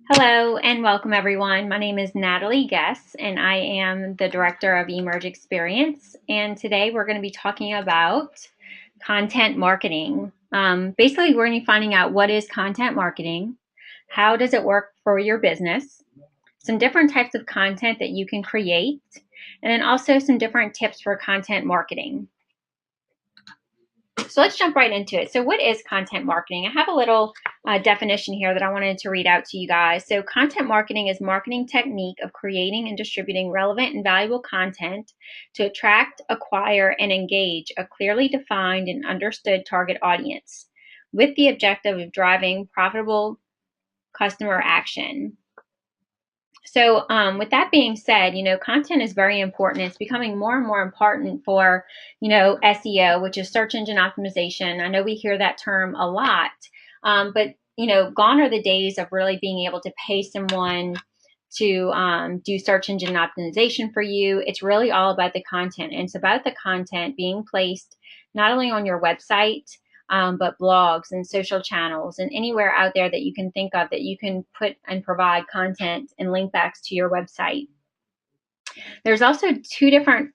Hello and welcome everyone. My name is Natalie Guess and I am the director of Emerge Experience. And today we're going to be talking about content marketing. Basically, we're going to be finding out what is content marketing, how does it work for your business, some different types of content that you can create, and then also some different tips for content marketing. So let's jump right into it. So what is content marketing? I have a little definition here that I wanted to read out to you guys. So content marketing is marketing technique of creating and distributing relevant and valuable content to attract, acquire, and engage a clearly defined and understood target audience with the objective of driving profitable customer action. So with that being said, content is very important. It's becoming more and more important for, SEO, which is search engine optimization. I know we hear that term a lot, but, gone are the days of really being able to pay someone to do search engine optimization for you. It's really all about the content. And it's about the content being placed not only on your website, but blogs and social channels and anywhere out there that you can think of that you can put and provide content and link backs to your website. There's also two different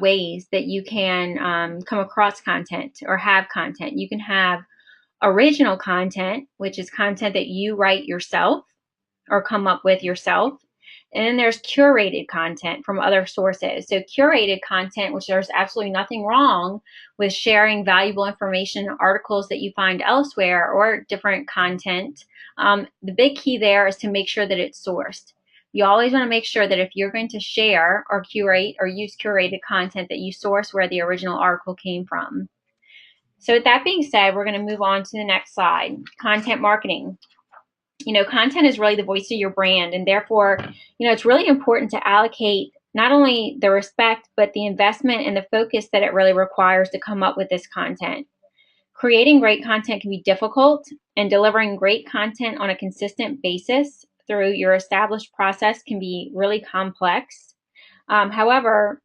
ways that you can come across content or have content. You can have original content, which is content that you write yourself or come up with yourself. And then there's curated content from other sources. So curated content, which there's absolutely nothing wrong with sharing valuable information, articles that you find elsewhere or different content. The big key there is to make sure that it's sourced. You always want to make sure that if you're going to share or curate or use curated content that you source where the original article came from. So with that being said, we're going to move on to the next slide, content marketing. Content is really the voice of your brand, and therefore, it's really important to allocate not only the respect, but the investment and the focus that it really requires to come up with this content. Creating great content can be difficult, and delivering great content on a consistent basis through your established process can be really complex. However,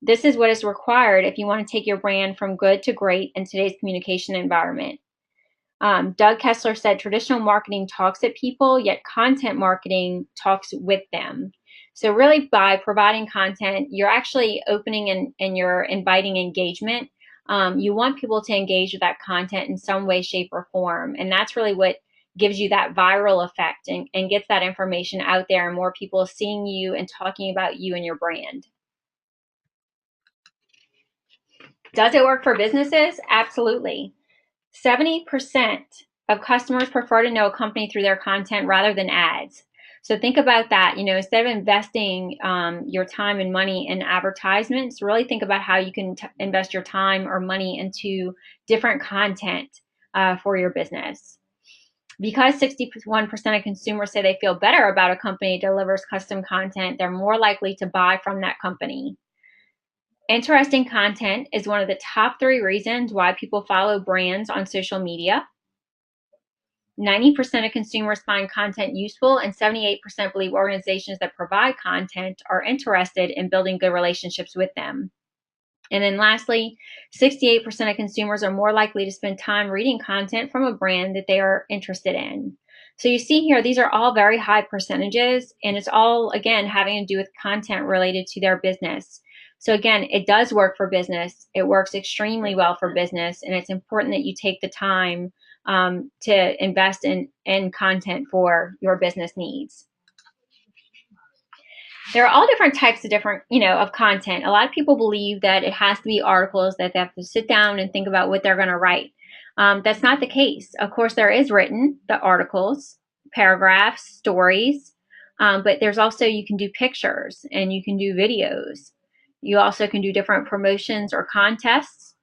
this is what is required if you want to take your brand from good to great in today's communication environment. Doug Kessler said traditional marketing talks at people, yet content marketing talks with them. So really by providing content, you're actually opening and you're inviting engagement. You want people to engage with that content in some way, shape, or form. And that's really what gives you that viral effect and gets that information out there and more people seeing you and talking about you and your brand. Does it work for businesses? Absolutely. 70% of customers prefer to know a company through their content rather than ads. So think about that. Instead of investing your time and money in advertisements, really think about how you can invest your time or money into different content for your business. Because 61% of consumers say they feel better about a company that delivers custom content, they're more likely to buy from that company. Interesting content is one of the top 3 reasons why people follow brands on social media. 90% of consumers find content useful, and 78% believe organizations that provide content are interested in building good relationships with them. And then lastly, 68% of consumers are more likely to spend time reading content from a brand that they are interested in. So you see here, these are all very high percentages, and it's all, again, having to do with content related to their business. So again, it does work for business. It works extremely well for business, and it's important that you take the time to invest in content for your business needs. There are all different types of of content. A lot of people believe that it has to be articles, that they have to sit down and think about what they're going to write. That's not the case. Of course, there is written, the articles, paragraphs, stories, but there's also, you can do pictures and you can do videos. You also can do different promotions or contests,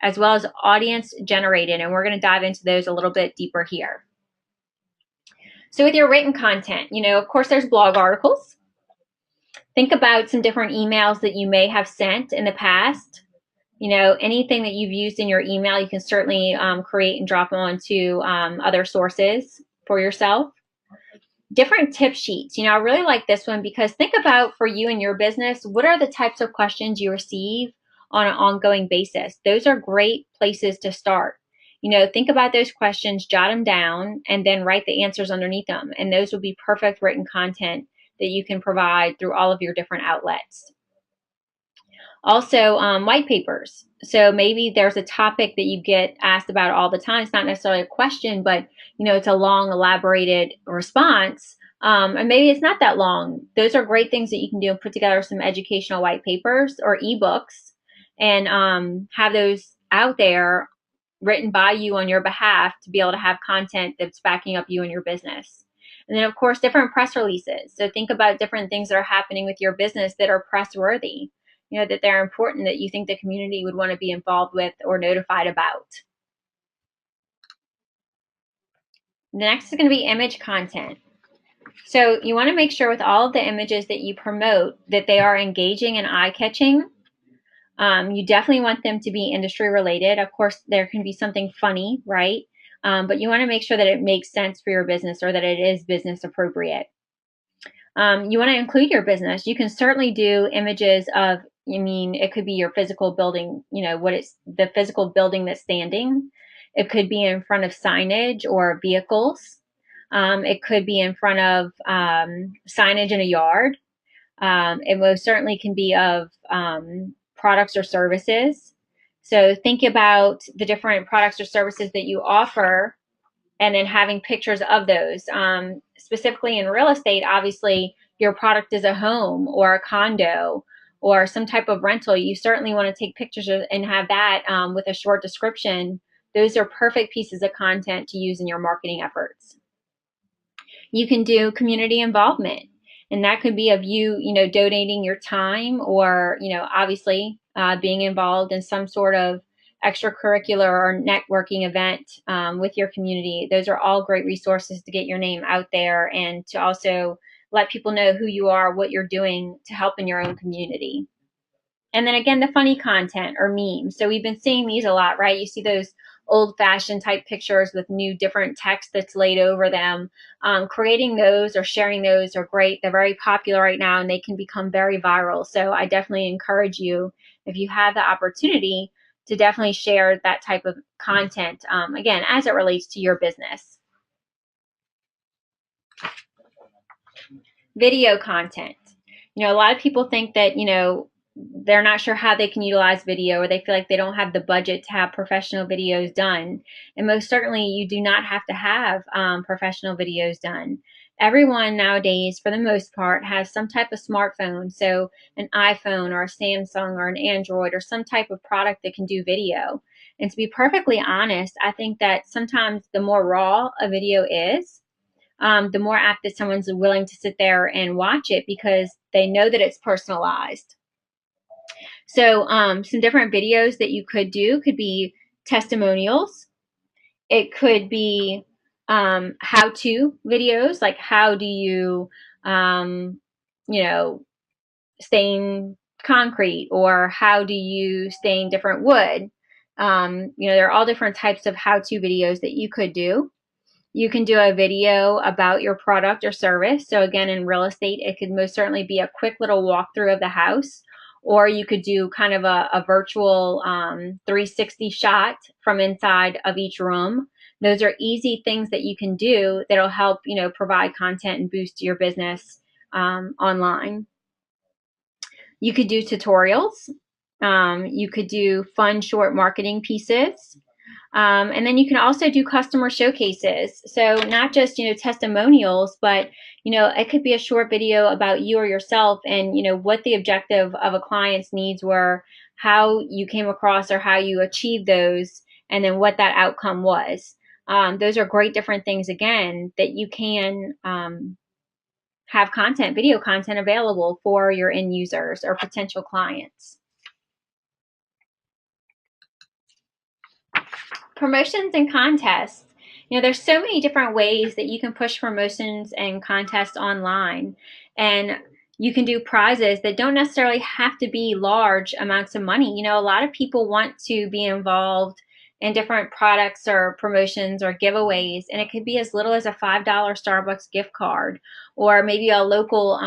as well as audience generated, and we're going to dive into those a little bit deeper here. So with your written content, of course, there's blog articles. Think about some different emails that you may have sent in the past. Anything that you've used in your email, you can certainly create and drop onto other sources for yourself. Different tip sheets. I really like this one because think about, for you and your business, what are the types of questions you receive on an ongoing basis? Those are great places to start. think about those questions, jot them down, and then write the answers underneath them. And those will be perfect written content that you can provide through all of your different outlets. Also, white papers. So maybe there's a topic that you get asked about all the time. It's not necessarily a question, but it's a long, elaborated response. And maybe it's not that long. Those are great things that you can do and put together some educational white papers or ebooks and have those out there written by you on your behalf to be able to have content that's backing up you and your business. And then, of course, different press releases. So think about different things that are happening with your business that are press worthy, that they're important, that you think the community would want to be involved with or notified about. The next is going to be image content. So you want to make sure with all of the images that you promote that they are engaging and eye-catching. You definitely want them to be industry related. Of course, there can be something funny, right? But you want to make sure that it makes sense for your business or that it is business appropriate. You want to include your business. You can certainly do images of, it could be your physical building, what it's the physical building that's standing. It could be in front of signage or vehicles. It could be in front of signage in a yard. It most certainly can be of products or services. So think about the different products or services that you offer and then having pictures of those. Specifically in real estate, obviously, your product is a home or a condo or some type of rental. You certainly want to take pictures and have that with a short description. Those are perfect pieces of content to use in your marketing efforts. You can do community involvement. And that could be of you, donating your time or, obviously being involved in some sort of extracurricular or networking event with your community. Those are all great resources to get your name out there and to also let people know who you are, what you're doing to help in your own community. And then again, the funny content or memes. So we've been seeing these a lot, right? You see those old-fashioned type pictures with new different text that's laid over them. Creating those or sharing those are great. They're very popular right now and they can become very viral. So I definitely encourage you, if you have the opportunity, to definitely share that type of content, again, as it relates to your business. Video content. A lot of people think that, they're not sure how they can utilize video or they feel like they don't have the budget to have professional videos done. And most certainly you do not have to have professional videos done. Everyone nowadays, for the most part, has some type of smartphone. So an iPhone or a Samsung or an Android or some type of product that can do video. And to be perfectly honest, I think that sometimes the more raw a video is, the more apt that someone's willing to sit there and watch it because they know that it's personalized. So some different videos that you could do could be testimonials. It could be how-to videos, like how do you, stain concrete or how do you stain different wood. There are all different types of how-to videos that you could do. You can do a video about your product or service. So again, in real estate, it could most certainly be a quick little walkthrough of the house, or you could do kind of a virtual 360 shot from inside of each room. Those are easy things that you can do that'll help, provide content and boost your business online. You could do tutorials. You could do fun short marketing pieces. And then you can also do customer showcases. So not just, testimonials, but, it could be a short video about you or yourself and, what the objective of a client's needs were, how you came across or how you achieved those, and then what that outcome was. Those are great different things, again, that you can have content, video content available for your end users or potential clients. Promotions and contests. There's so many different ways that you can push promotions and contests online. And you can do prizes that don't necessarily have to be large amounts of money. A lot of people want to be involved and different products or promotions or giveaways. And it could be as little as a $5 Starbucks gift card, or maybe a local,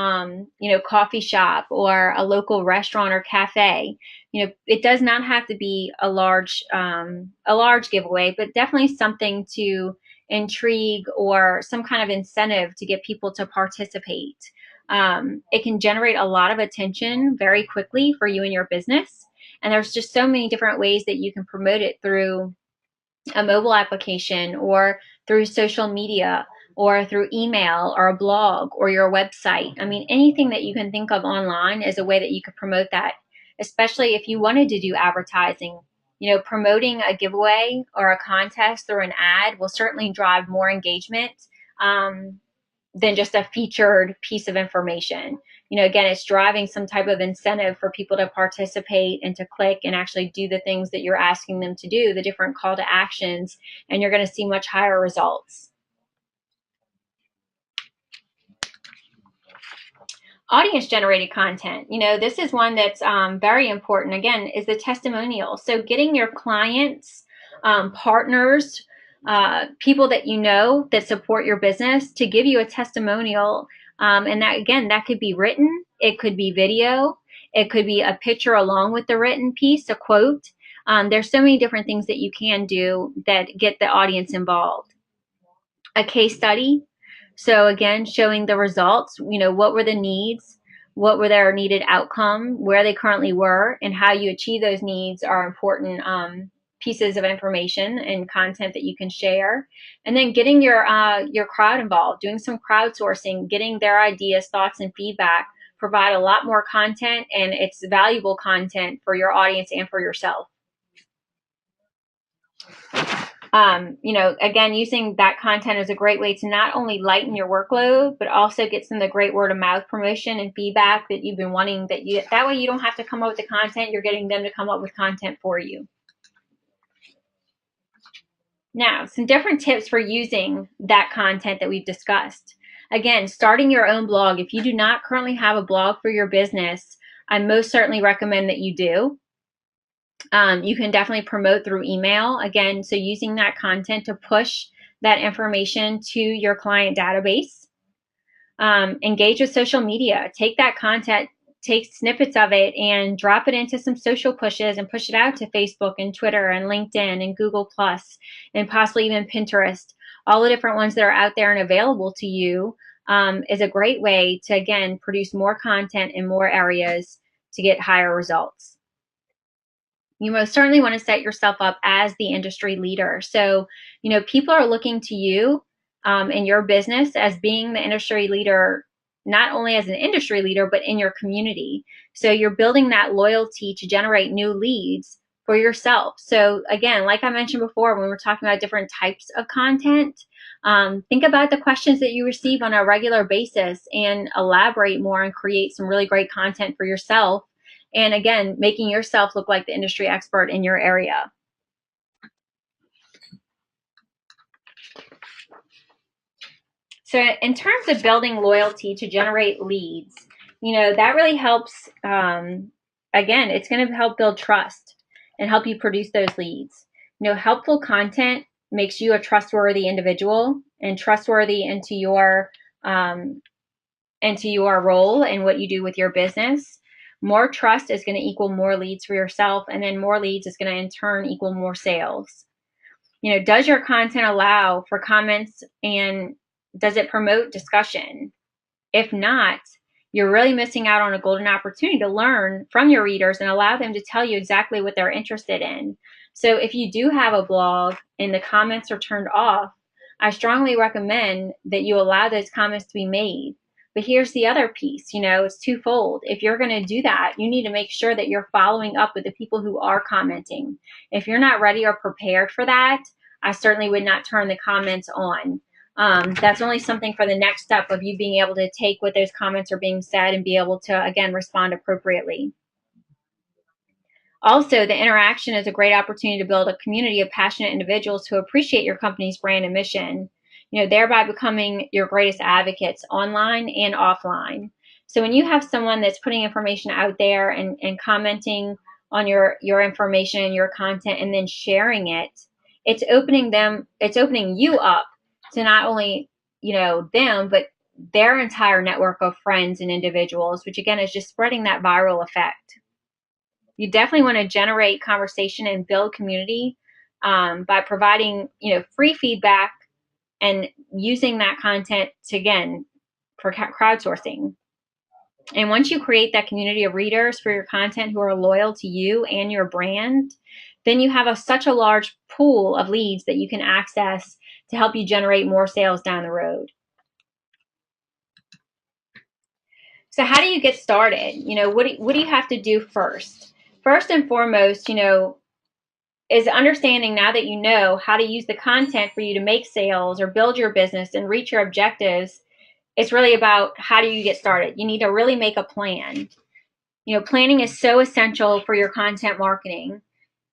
coffee shop, or a local restaurant or cafe. It does not have to be a large giveaway, but definitely something to intrigue or some kind of incentive to get people to participate. It can generate a lot of attention very quickly for you and your business. And there's just so many different ways that you can promote it through a mobile application, or through social media, or through email, or a blog, or your website. I mean, anything that you can think of online is a way that you could promote that, especially if you wanted to do advertising. Promoting a giveaway or a contest through an ad will certainly drive more engagement than just a featured piece of information. Again, it's driving some type of incentive for people to participate and to click and actually do the things that you're asking them to do, the different call to actions, and you're going to see much higher results. Audience generated content. This is one that's very important. Again, is the testimonial. So getting your clients, partners, people that that support your business to give you a testimonial. And that could be written, it could be video, it could be a picture along with the written piece, a quote. There's so many different things that you can do that get the audience involved. A case study. So again, showing the results, what were the needs, what were their needed outcome, where they currently were, and how you achieve those needs are important pieces of information and content that you can share. And then getting your crowd involved, doing some crowdsourcing, getting their ideas, thoughts, and feedback provide a lot more content, and it's valuable content for your audience and for yourself. Again, using that content is a great way to not only lighten your workload, but also get some of the great word of mouth promotion and feedback that you've been wanting. That way you don't have to come up with the content, you're getting them to come up with content for you. Now, some different tips for using that content that we've discussed. Again, starting your own blog. If you do not currently have a blog for your business, I most certainly recommend that you do. You can definitely promote through email. Again, so using that content to push that information to your client database. Engage with social media. Take that content, take snippets of it, and drop it into some social pushes and push it out to Facebook and Twitter and LinkedIn and Google Plus and possibly even Pinterest. All the different ones that are out there and available to you is a great way to, again, produce more content in more areas to get higher results. You most certainly want to set yourself up as the industry leader. So, people are looking to you in your business as being the industry leader, not only as an industry leader, but in your community. So you're building that loyalty to generate new leads for yourself. So again, like I mentioned before, when we're talking about different types of content, think about the questions that you receive on a regular basis and elaborate more and create some really great content for yourself. And again, making yourself look like the industry expert in your area. So in terms of building loyalty to generate leads, that really helps. Again, it's going to help build trust and help you produce those leads. Helpful content makes you a trustworthy individual and trustworthy into your role and what you do with your business. More trust is going to equal more leads for yourself, and then more leads is going to in turn equal more sales. Does your content allow for comments, and does it promote discussion? If not, you're really missing out on a golden opportunity to learn from your readers and allow them to tell you exactly what they're interested in. So if you do have a blog and the comments are turned off, I strongly recommend that you allow those comments to be made. But here's the other piece, it's twofold. If you're going to do that, you need to make sure that you're following up with the people who are commenting. If you're not ready or prepared for that, I certainly would not turn the comments on. That's only something for the next step of you being able to take what those comments are being said and be able to, again, respond appropriately. Also, the interaction is a great opportunity to build a community of passionate individuals who appreciate your company's brand and mission, thereby becoming your greatest advocates online and offline. So when you have someone that's putting information out there and commenting on your information, your content, and then sharing it, it's opening you up to not only, them, but their entire network of friends and individuals, which again is just spreading that viral effect. You definitely want to generate conversation and build community by providing, free feedback and using that content to, again, for crowdsourcing. And once you create that community of readers for your content who are loyal to you and your brand, then you have such a large pool of leads that you can access to help you generate more sales down the road. So how do you get started? What do you have to do first? First and foremost, is understanding, now that you know how to use the content for you to make sales or build your business and reach your objectives. It's really about, how do you get started? You need to really make a plan. Planning is so essential for your content marketing.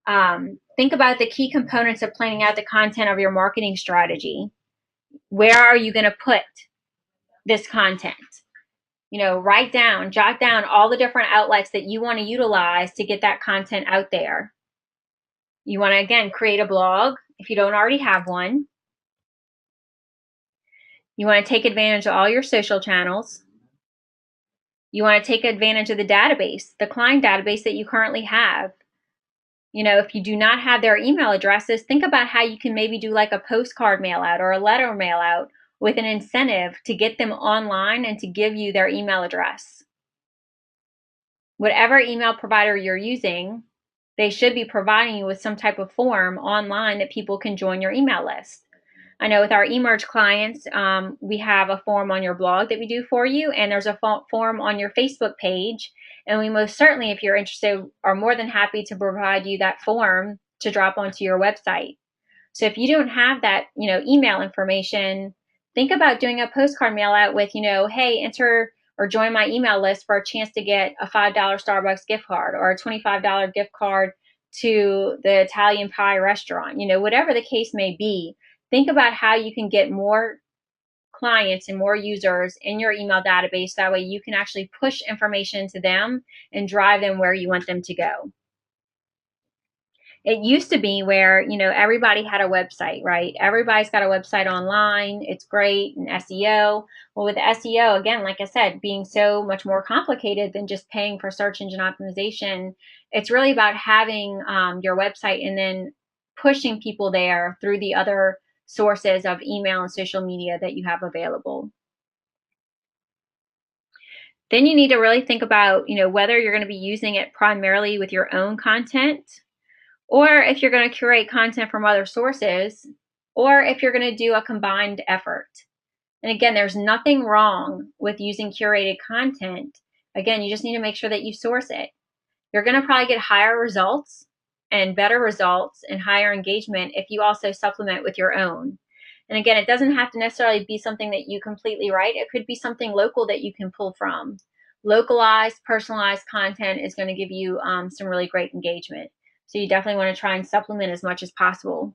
Think about the key components of planning out the content of your marketing strategy. Where are you going to put this content? Jot down all the different outlets that you want to utilize to get that content out there. You want to, again, create a blog if you don't already have one. You want to take advantage of all your social channels. You want to take advantage of the database, the client database that you currently have. If you do not have their email addresses, think about how you can maybe do like a postcard mail out or a letter mail out with an incentive to get them online and to give you their email address. Whatever email provider you're using, they should be providing you with some type of form online that people can join your email list. I know with our eMERGE clients, we have a form on your blog that we do for you, and there's a form on your Facebook page. And we most certainly, if you're interested, are more than happy to provide you that form to drop onto your website. So if you don't have that, email information, think about doing a postcard mail out with, hey, enter or join my email list for a chance to get a $5 Starbucks gift card or a $25 gift card to the Italian Pie restaurant, whatever the case may be. Think about how you can get more clients and more users in your email database. That way you can actually push information to them and drive them where you want them to go. It used to be where, everybody had a website, right? Everybody's got a website online. It's great. And SEO. Well, with SEO, again, like I said, being so much more complicated than just paying for search engine optimization, it's really about having your website and then pushing people there through the other sources of email and social media that you have available. Then you need to really think about, whether you're going to be using it primarily with your own content, or if you're going to curate content from other sources, or if you're going to do a combined effort. And again, there's nothing wrong with using curated content. Again, you just need to make sure that you source it. You're going to probably get higher results and better results and higher engagement if you also supplement with your own. And again, it doesn't have to necessarily be something that you completely write. It could be something local that you can pull from. Localized, personalized content is going to give you some really great engagement. So you definitely want to try and supplement as much as possible.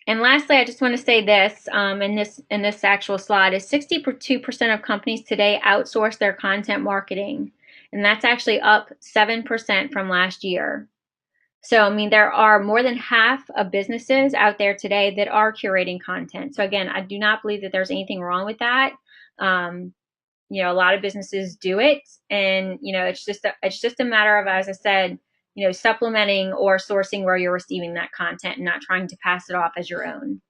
And lastly, I just want to say this in this actual slide is 62% of companies today outsource their content marketing. And that's actually up 7% from last year. So, there are more than half of businesses out there today that are curating content. So again, I do not believe that there's anything wrong with that. A lot of businesses do it, and it's just a matter of, as I said, supplementing or sourcing where you're receiving that content and not trying to pass it off as your own.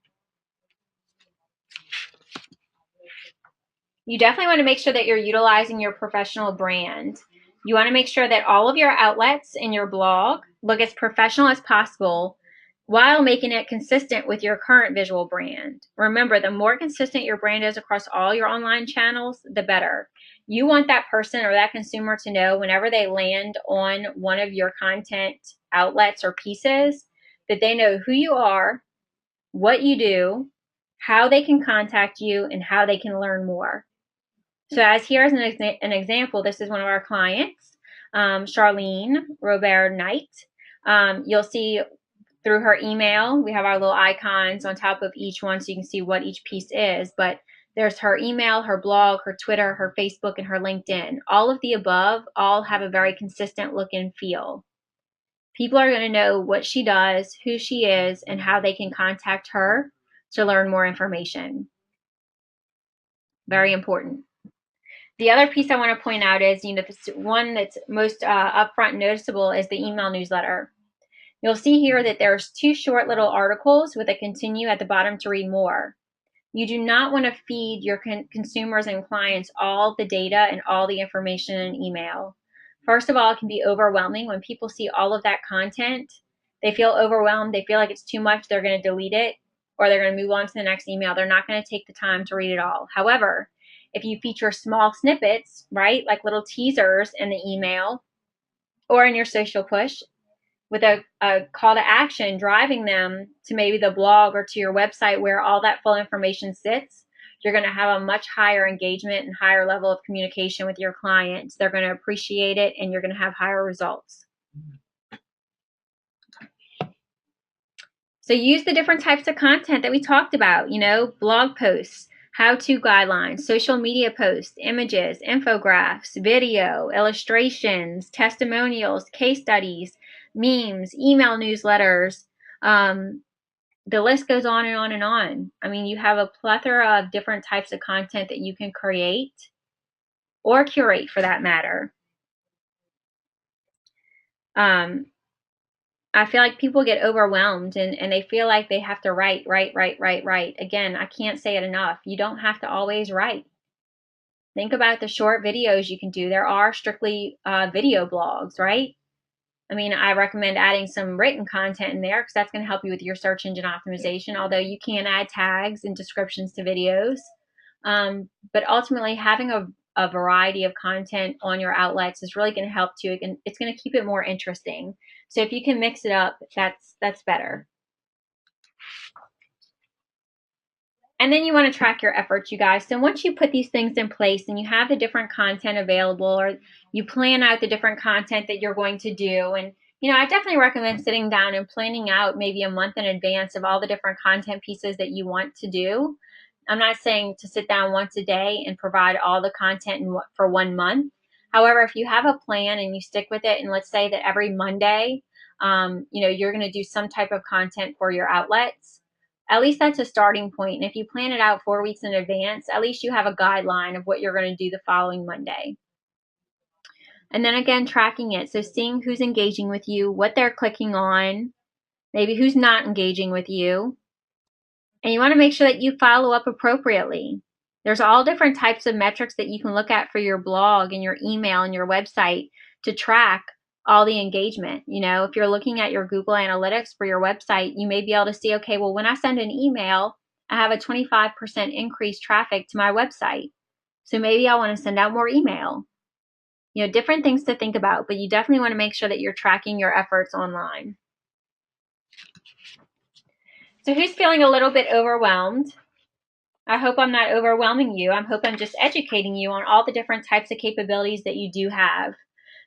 You definitely want to make sure that you're utilizing your professional brand. You want to make sure that all of your outlets in your blog look as professional as possible while making it consistent with your current visual brand. Remember, the more consistent your brand is across all your online channels, the better. You want that person or that consumer to know whenever they land on one of your content outlets or pieces that they know who you are, what you do, how they can contact you, and how they can learn more. So as here's an example, this is one of our clients, Charlene Robert Knight. You'll see through her email, we have our little icons on top of each one so you can see what each piece is. But There's her email, her blog, her Twitter, her Facebook, and her LinkedIn. All of the above all have a very consistent look and feel. People are going to know what she does, who she is, and how they can contact her to learn more information. Very important. The other piece I want to point out is, the one that's most upfront and noticeable is the email newsletter. You'll see here that there's 2 short little articles with a continue at the bottom to read more. You do not want to feed your consumers and clients all the data and all the information in email. First of all, it can be overwhelming. When people see all of that content, they feel overwhelmed. They feel like it's too much. They're going to delete it, or they're going to move on to the next email. They're not going to take the time to read it all. However, if you feature small snippets, right, like little teasers in the email or in your social push, with a call to action driving them to maybe the blog or to your website where all that full information sits, you're going to have a much higher engagement and higher level of communication with your clients. They're going to appreciate it, and you're going to have higher results. So use the different types of content that we talked about, blog posts, how-to guidelines, social media posts, images, infographics, video, illustrations, testimonials, case studies, memes, email newsletters. The list goes on and on and on. I mean, you have a plethora of different types of content that you can create or curate for that matter. I feel like people get overwhelmed and they feel like they have to write. Again, I can't say it enough. You don't have to always write. Think about the short videos you can do. There are strictly video blogs, right? I mean, I recommend adding some written content in there because that's going to help you with your search engine optimization, although you can add tags and descriptions to videos. But ultimately, having a variety of content on your outlets is really going to help too. It's going to keep it more interesting. So if you can mix it up, that's better. And then you want to track your efforts, you guys. So once you put these things in place and you have the different content available, or you plan out the different content that you're going to do, and I definitely recommend sitting down and planning out maybe a month in advance of all the different content pieces that you want to do. I'm not saying to sit down once a day and provide all the content for 1 month. However, if you have a plan and you stick with it, and let's say that every Monday, you're going to do some type of content for your outlets, at least that's a starting point. And if you plan it out 4 weeks in advance, at least you have a guideline of what you're going to do the following Monday. And then again, tracking it. So seeing who's engaging with you, what they're clicking on, maybe who's not engaging with you. And you want to make sure that you follow up appropriately. There's all different types of metrics that you can look at for your blog and your email and your website to track all the engagement. If you're looking at your Google Analytics for your website, you may be able to see, okay, well, when I send an email, I have a 25% increased traffic to my website. So maybe I want to send out more email. Different things to think about, but you definitely want to make sure that you're tracking your efforts online. So who's feeling a little bit overwhelmed? I hope I'm not overwhelming you. I hope I'm just educating you on all the different types of capabilities that you do have.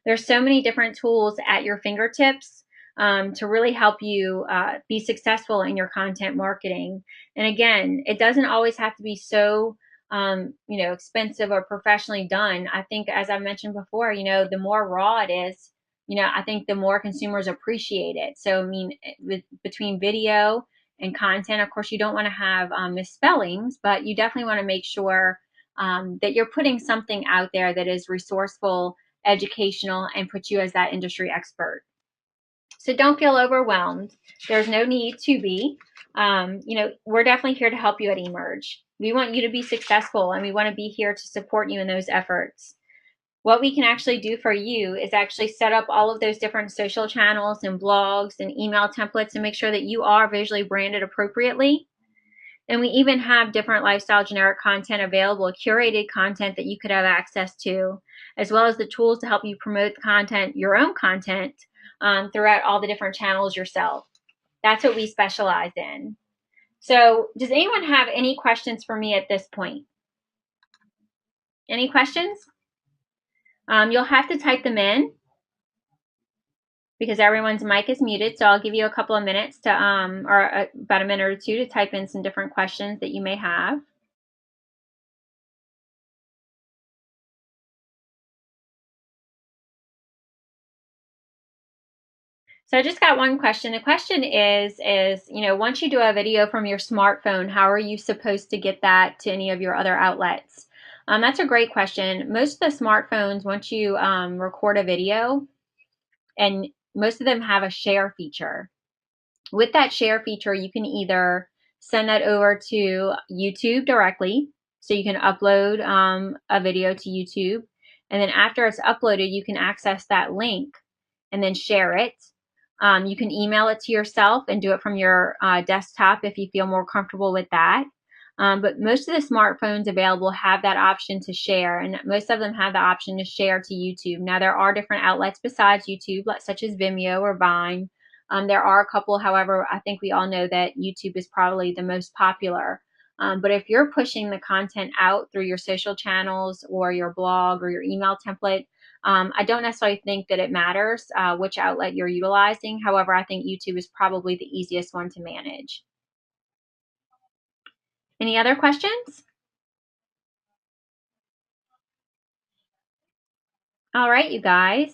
There's so many different tools at your fingertips to really help you be successful in your content marketing. And again, it doesn't always have to be so expensive or professionally done. I think, as I mentioned before, the more raw it is, I think the more consumers appreciate it. So, I mean, between video and content, of course, you don't want to have misspellings, but you definitely want to make sure that you're putting something out there that is resourceful, educational, and puts you as that industry expert. So don't feel overwhelmed. There's no need to be. We're definitely here to help you at eMerge. We want you to be successful, and we want to be here to support you in those efforts. What we can actually do for you is actually set up all of those different social channels and blogs and email templates and make sure that you are visually branded appropriately. And we even have different lifestyle generic content available, curated content that you could have access to, as well as the tools to help you promote content, your own content, throughout all the different channels yourself. That's what we specialize in. So does anyone have any questions for me at this point? Any questions? You'll have to type them in because everyone's mic is muted. So I'll give you a couple of minutes to, or about a minute or two to type in some different questions that you may have. So I just got one question. The question is, once you do a video from your smartphone, how are you supposed to get that to any of your other outlets? That's a great question. Most of the smartphones, once you record a video, and most of them have a share feature. With that share feature, you can either send that over to YouTube directly, so you can upload a video to YouTube, and then after it's uploaded, you can access that link and then share it. You can email it to yourself and do it from your desktop if you feel more comfortable with that. But most of the smartphones available have that option to share, and most of them have the option to share to YouTube. Now, there are different outlets besides YouTube, such as Vimeo or Vine. There are a couple, however, I think we all know that YouTube is probably the most popular. But if you're pushing the content out through your social channels or your blog or your email template, I don't necessarily think that it matters which outlet you're utilizing. However, I think YouTube is probably the easiest one to manage. Any other questions? All right, you guys.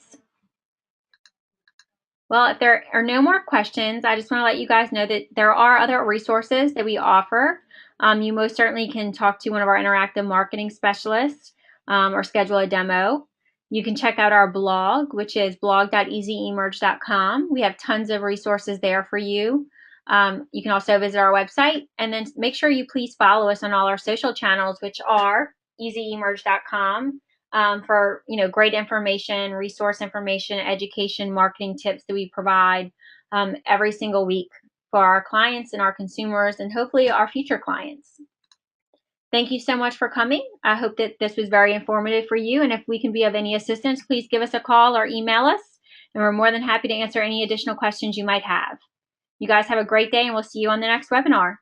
Well, if there are no more questions, I just want to let you guys know that there are other resources that we offer. You most certainly can talk to one of our interactive marketing specialists or schedule a demo. You can check out our blog, which is blog.easyemerge.com. We have tons of resources there for you. You can also visit our website, and then make sure you please follow us on all our social channels, which are easyemerge.com. For great information, resource information, education, marketing tips that we provide every single week for our clients and our consumers, and hopefully our future clients. Thank you so much for coming. I hope that this was very informative for you, and if we can be of any assistance, please give us a call or email us, and we're more than happy to answer any additional questions you might have. You guys have a great day, and we'll see you on the next webinar.